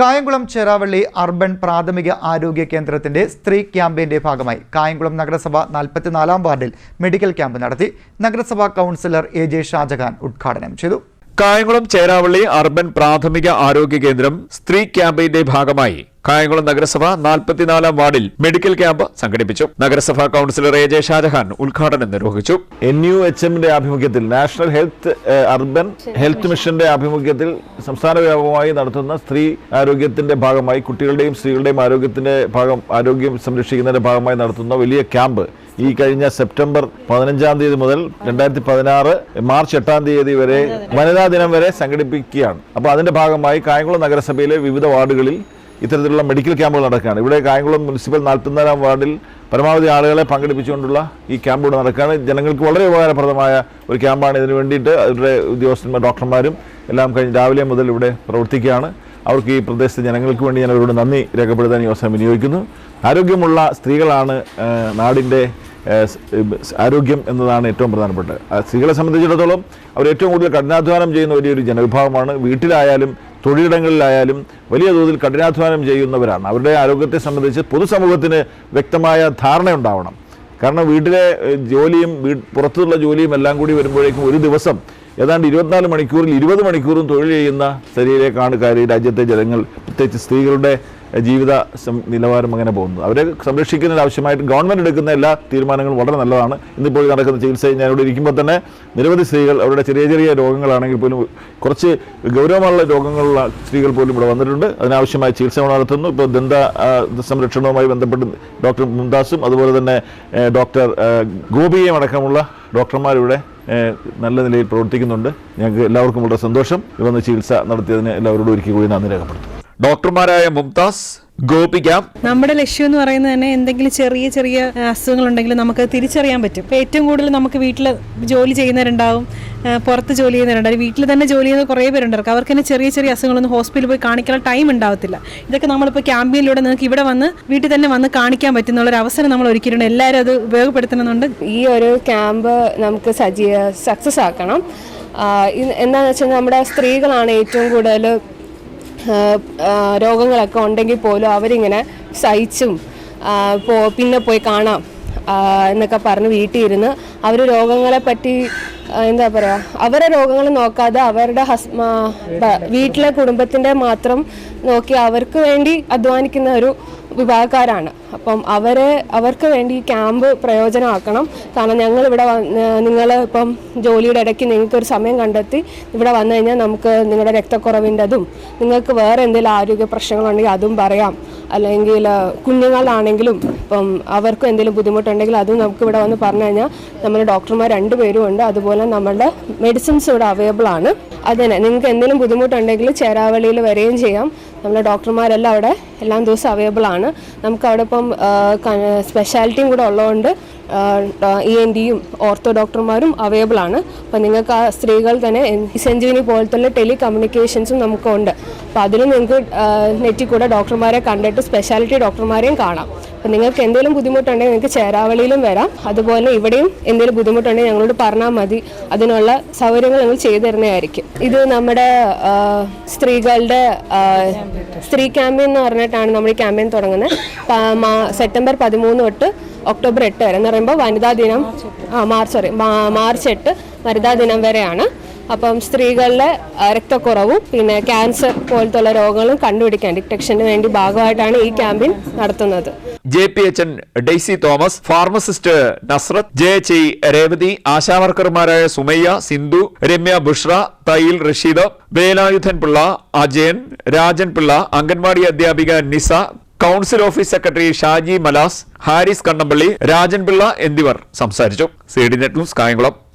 Kayamkulam Cheravally urban പ്രാഥമിക ആരോഗ്യ കേന്ദ്രത്തിന്റെ സ്ത്രീ ക്യാമ്പയിന്റെ ഭാഗമായി കായംകുളം നഗരസഭ 44-ാം വാർഡിൽ മെഡിക്കൽ ക്യാമ്പ് നടത്തി. നഗരസഭാ കൗൺസിലർ എ.ജെ. ഷാജഹാൻ ഉദ്ഘാടനം ചെയ്തു. കായംകുളം ചേരാവള്ളി അർബൻ പ്രാഥമിക ആരോഗ്യ കേന്ദ്രം സ്ത്രീ ക്യാമ്പയിന്റെ ഭാഗമായി കായംകുളം നഗരസഭ 44-ാം വാർഡിൽ മെഡിക്കൽ ക്യാമ്പ് സംഘടിപ്പിച്ചു. നഗരസഭാ കൗൺസിലർ എ.ജെ. ഷാജഹാൻ ഉദ്ഘാടനം നിർവഹിച്ചു. NUHM ആഭിമുഖ്യത്തിൽ നാഷണൽ അർബൻ ഹെൽത്ത് മിഷന്റെ ആഭിമുഖ്യത്തിൽ സംസ്ഥാന വ്യാപകമായി നടത്തുന്ന സ്ത്രീ ആരോഗ്യത്തിന്റെ ഭാഗമായി കുട്ടികളുടെയും സ്ത്രീകളുടെയും ആരോഗ്യം സംരക്ഷിക്കുന്നതിന്റെ ഭാഗമായി നടത്തുന്ന വലിയ ക്യാമ്പ് ഈ കഴിഞ്ഞ സെപ്റ്റംബർ 15-ാം തീയതി മുതൽ 2016 മാർച്ച് 8-ാം തീയതി വരെ വനിതാ ദിനം വരെ സംഘടിപ്പിക്കുകയാണ്. അപ്പോൾ അതിന്റെ ഭാഗമായി കായംകുളം നഗരസഭയിലെ വിവിധ വാർഡുകളിൽ ഇത്തരത്തിലുള്ള മെഡിക്കൽ ക്യാമ്പുകൾ നടക്കുകയാണ്. ഇവിടെ കായംകുളം മുനിസിപ്പൽ 44-ാം വാർഡിൽ പരമാവധി ആളുകളെ പങ്കെടുപ്പിച്ചുകൊണ്ടുള്ള ഈ ക്യാമ്പ് ഇവിടെ നടക്കുകയാണ്. ജനങ്ങൾക്ക് വളരെ ഉപകാരപ്രദമായ ഒരു ക്യാമ്പാണ്. ഇതിനു വേണ്ടിയിട്ട് അവരുടെ ഉദ്യോഗസ്ഥന്മാർ ഡോക്ടർമാരും എല്ലാം കഴിഞ്ഞ് രാവിലെ മുതൽ ഇവിടെ പ്രവർത്തിക്കുകയാണ്. അവർക്ക് ഈ പ്രദേശത്തെ ജനങ്ങൾക്ക് വേണ്ടി ഞാൻ അവരോട് നന്ദി രേഖപ്പെടുത്താൻ ഈ അവസരം വിനിയോഗിക്കുന്നു. ആരോഗ്യമുള്ള സ്ത്രീകളാണ് നാടിൻ്റെ ആരോഗ്യം എന്നതാണ് ഏറ്റവും പ്രധാനപ്പെട്ടത്. സ്ത്രീകളെ സംബന്ധിച്ചിടത്തോളം അവർ ഏറ്റവും കൂടുതൽ കഠിനാധ്വാനം ചെയ്യുന്ന വലിയൊരു ജനവിഭാഗമാണ്. വീട്ടിലായാലും തൊഴിലിടങ്ങളിലായാലും വലിയ തോതിൽ കഠിനാധ്വാനം ചെയ്യുന്നവരാണ്. അവരുടെ ആരോഗ്യത്തെ സംബന്ധിച്ച് പൊതുസമൂഹത്തിന് വ്യക്തമായ ധാരണയുണ്ടാവണം. കാരണം വീട്ടിലെ ജോലിയും പുറത്തുള്ള ജോലിയും എല്ലാം കൂടി വരുമ്പോഴേക്കും ഒരു ദിവസം ഏതാണ്ട് 24 മണിക്കൂറിൽ 20 മണിക്കൂറും തൊഴിൽ ചെയ്യുന്ന സ്ഥിതിയിലേക്കാണ് രാജ്യത്തെ ജനങ്ങൾ, പ്രത്യേകിച്ച് സ്ത്രീകളുടെ ജീവിത നിലവാരം അങ്ങനെ പോകുന്നത്. അവരെ സംരക്ഷിക്കുന്നതിന് ആവശ്യമായിട്ട് ഗവൺമെൻറ് എടുക്കുന്ന എല്ലാ തീരുമാനങ്ങളും വളരെ നല്ലതാണ്. ഇന്നിപ്പോൾ നടക്കുന്ന ചികിത്സ ഞാനിവിടെ ഇരിക്കുമ്പോൾ തന്നെ നിരവധി സ്ത്രീകൾ അവരുടെ ചെറിയ ചെറിയ രോഗങ്ങളാണെങ്കിൽ പോലും കുറച്ച് ഗൗരവമുള്ള രോഗങ്ങളുള്ള സ്ത്രീകൾ പോലും ഇവിടെ വന്നിട്ടുണ്ട്. അതിനാവശ്യമായ ചികിത്സ നടത്തുന്നു. ഇപ്പോൾ ദന്ത സംരക്ഷണവുമായി ബന്ധപ്പെട്ട് ഡോക്ടർ മുംതാസും അതുപോലെ തന്നെ ഡോക്ടർ ഗോപിയും അടക്കമുള്ള ഡോക്ടർമാരിവിടെ നല്ല നിലയിൽ പ്രവർത്തിക്കുന്നുണ്ട്. ഞങ്ങൾക്ക് എല്ലാവർക്കും വളരെ സന്തോഷം. ഇവന്ന് ചികിത്സ നടത്തിയതിന് എല്ലാവരോടും ഒരിക്കൽ കൂടി നന്ദി രേഖപ്പെടുത്തും. ഡോക്ടർമാരായ മുംതാസ്, ഗോപിക. നമ്മുടെ ലക്ഷ്യം എന്ന് പറയുന്നത് തന്നെ എന്തെങ്കിലും ചെറിയ ചെറിയ അസുഖങ്ങളുണ്ടെങ്കിൽ നമുക്ക് തിരിച്ചറിയാൻ പറ്റും. ഏറ്റവും കൂടുതൽ നമുക്ക് വീട്ടിൽ ജോലി ചെയ്യുന്നവരുണ്ടാവും, പുറത്ത് ജോലി ചെയ്യുന്നവരുണ്ടാവും, വീട്ടിൽ തന്നെ ജോലി ചെയ്യുന്ന കുറേ പേരുണ്ടാവും. അവർക്ക് തന്നെ ചെറിയ ചെറിയ അസുഖങ്ങളൊന്നും ഹോസ്പിറ്റലിൽ പോയി കാണിക്കാൻ ടൈം ഉണ്ടാവത്തില്ല. ഇതൊക്കെ നമ്മളിപ്പോൾ ക്യാമ്പയിനിലൂടെ നിങ്ങൾക്ക് ഇവിടെ വന്ന് വീട്ടിൽ തന്നെ വന്ന് കാണിക്കാൻ പറ്റുന്നുള്ളൊരു അവസരം നമ്മൾ ഒരുക്കിയിട്ടുണ്ട്. എല്ലാവരും അത് ഉപയോഗപ്പെടുത്തണമെന്നുണ്ട്. ഈ ഒരു ക്യാമ്പ് നമുക്ക് സക്സസ് ആക്കണം. എന്താണെന്ന് വെച്ചാൽ നമ്മുടെ സ്ത്രീകളാണ് ഏറ്റവും കൂടുതൽ രോഗങ്ങളൊക്കെ ഉണ്ടെങ്കിൽ പോലും അവരിങ്ങനെ സഹിച്ചും പിന്നെ പോയി കാണാം എന്നൊക്കെ പറഞ്ഞ് വീട്ടിൽ ഇരുന്ന് അവർ രോഗങ്ങളെ പറ്റി എന്താ പറയുക, അവരുടെ രോഗങ്ങൾ നോക്കാതെ അവരുടെ വീട്ടിലെ കുടുംബത്തിൻ്റെ മാത്രം നോക്കി അവർക്ക് വേണ്ടി അധ്വാനിക്കുന്ന ഒരു വിഭാഗക്കാരാണ്. അപ്പം അവർക്ക് വേണ്ടി ഈ ക്യാമ്പ് പ്രയോജനമാക്കണം. കാരണം ഞങ്ങളിവിടെ നിങ്ങൾ ഇപ്പം ജോലിയുടെ ഇടയ്ക്ക് നിങ്ങൾക്കൊരു സമയം കണ്ടെത്തി ഇവിടെ വന്നു കഴിഞ്ഞാൽ നമുക്ക് നിങ്ങളുടെ രക്തക്കുറവിൻ്റെതും നിങ്ങൾക്ക് വേറെ എന്തെങ്കിലും ആരോഗ്യ പ്രശ്നങ്ങളുണ്ടെങ്കിൽ അതും പറയാം. അല്ലെങ്കിൽ കുഞ്ഞുങ്ങളാണെങ്കിലും ഇപ്പം അവർക്കും എന്തെങ്കിലും ബുദ്ധിമുട്ടുണ്ടെങ്കിൽ അതും നമുക്ക് ഇവിടെ വന്ന് പറഞ്ഞു കഴിഞ്ഞാൽ നമ്മുടെ ഡോക്ടർമാർ 2 പേരും ഉണ്ട്. അതുപോലെ നമ്മളുടെ മെഡിസിൻസ് ഇവിടെ അവൈലബിൾ ആണ്. അതുതന്നെ നിങ്ങൾക്ക് എന്തെങ്കിലും ബുദ്ധിമുട്ടുണ്ടെങ്കിൽ ചേരാവള്ളിയിൽ വരികയും ചെയ്യാം. നമ്മുടെ ഡോക്ടർമാരെല്ലാം അവിടെ എല്ലാ ദിവസവും അവൈലബിൾ ആണ്. നമുക്ക് അവിടെ ഇപ്പം സ്പെഷ്യാലിറ്റിയും കൂടെ ഉള്ളതുകൊണ്ട് ENTയും ഓർത്തോ ഡോക്ടർമാരും അവൈലബിൾ ആണ്. അപ്പം നിങ്ങൾക്ക് ആ സ്ത്രീകൾ തന്നെ സെഞ്ജീവനി പോലത്തുള്ള ടെലികമ്മ്യൂണിക്കേഷൻസും നമുക്കുണ്ട്. അപ്പോൾ അതിലും നിങ്ങൾക്ക് നെറ്റിൽ കൂടെ ഡോക്ടർമാരെ കണ്ടിട്ട് സ്പെഷ്യാലിറ്റി ഡോക്ടർമാരെയും കാണാം. അപ്പം നിങ്ങൾക്ക് എന്തെങ്കിലും ബുദ്ധിമുട്ടുണ്ടെങ്കിൽ നിങ്ങൾക്ക് ചേരാവള്ളിയിലും വരാം. അതുപോലെ ഇവിടെയും എന്തെങ്കിലും ബുദ്ധിമുട്ടുണ്ടെങ്കിൽ ഞങ്ങളോട് പറഞ്ഞാൽ മതി. അതിനുള്ള സൗകര്യങ്ങൾ ഞങ്ങൾ ചെയ്തു തരുന്നതായിരിക്കും. ഇത് നമ്മുടെ സ്ത്രീകളുടെ സ്ത്രീ ക്യാമ്പയിൻ എന്ന് പറഞ്ഞിട്ടാണ് നമ്മൾ ഈ ക്യാമ്പയിൻ തുടങ്ങുന്നത്. സെപ്റ്റംബർ 13 തൊട്ട് ഒക്ടോബർ 8 വരെ എന്ന് പറയുമ്പോൾ വനിതാ ദിനം മാർച്ച് 8 വനിതാ ദിനം വരെയാണ്. അപ്പം സ്ത്രീകളിലെ രക്തക്കുറവും പിന്നെ ക്യാൻസർ പോലത്തുള്ള രോഗങ്ങളും കണ്ടുപിടിക്കാൻ ഡിറ്റക്ഷന് വേണ്ടി ഭാഗമായിട്ടാണ് ഈ ക്യാമ്പയിൻ നടത്തുന്നത്. JPHN Daisy Thomas, pharmacist Nasrath, JHI Revathi, ആശാവർക്കർമാരായ സുമയ്യ, സിന്ധു, രമ്യ, ബുഷ്ര, തയ്യിൽ റഷീദ്, വേലായുധൻ പിള്ള, അജയൻ, രാജൻ പിള്ള, അംഗൻവാടി അധ്യാപിക Nisa, council office secretary Shaji Malas, Haris Kannampally, Rajan Pillai എന്നിവർ സംസാരിച്ചു. CD net news, Kayamkulam.